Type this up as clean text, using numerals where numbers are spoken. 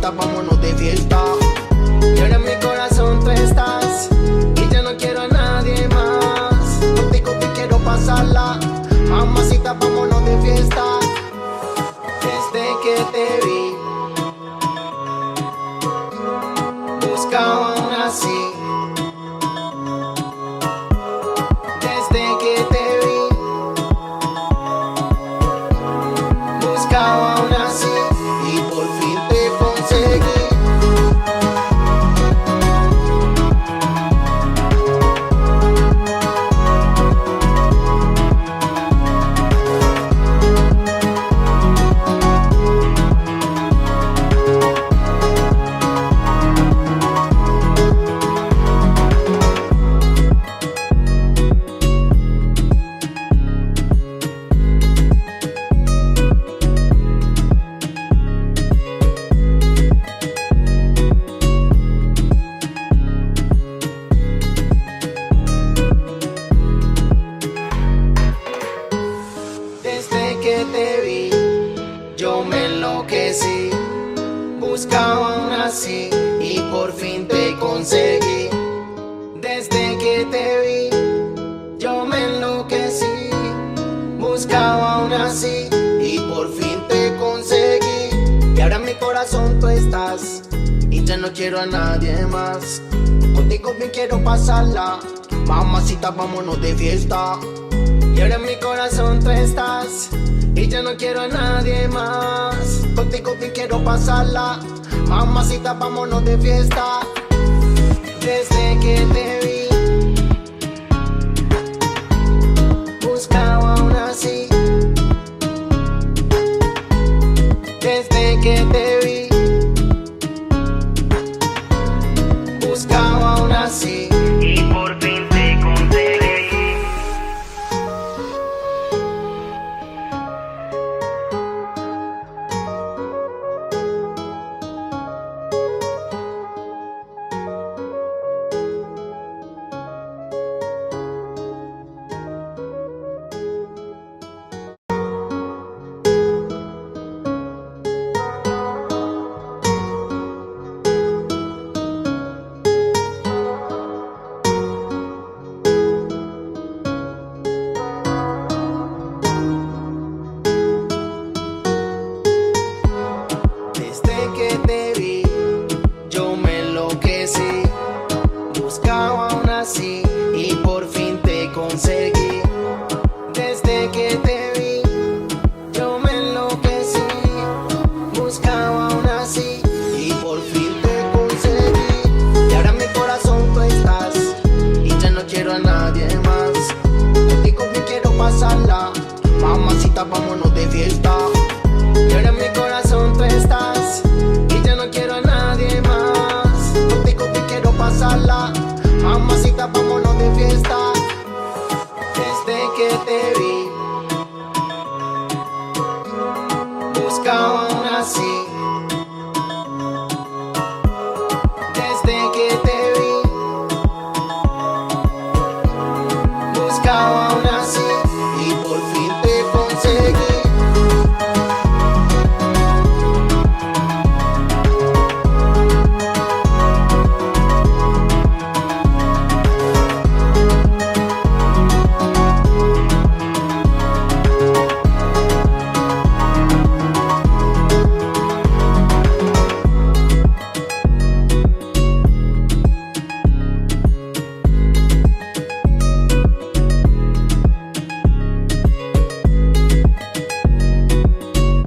Mamacita, vámonos de fiesta. Y ahora en mi corazón tú estás y ya no quiero a nadie más. Contigo que quiero pasarla. Mamacita, vámonos de fiesta. Desde que te vi buscaba una así. Desde que te vi buscaba una así y por fin te conseguí. Desde que te vi, yo me enloquecí. Buscaba una así y por fin te conseguí. Desde que te vi, yo me enloquecí. Buscaba una así y por fin te conseguí. Y ahora en mi corazón tú estás y ya no quiero a nadie más. Contigo bien quiero pasarla. Mamacita, vámonos de fiesta. Y ahora en mi corazón tú estás y ya no quiero a nadie más. Contigo bien quiero pasarla. Mamacita, vámonos de fiesta. Desde que te vi buscaba una así. Desde que te vi buscaba una así y por fin te conseguí. Desde que te vi, yo me enloquecí. Buscaba una así y por fin te conseguí. Desde que te vi, yo me enloquecí. Buscaba una así y por fin te conseguí. Y ahora en mi corazón tú estás y ya no quiero a nadie más. Contigo me quiero pasarla. Mamacita, vámonos de fiesta.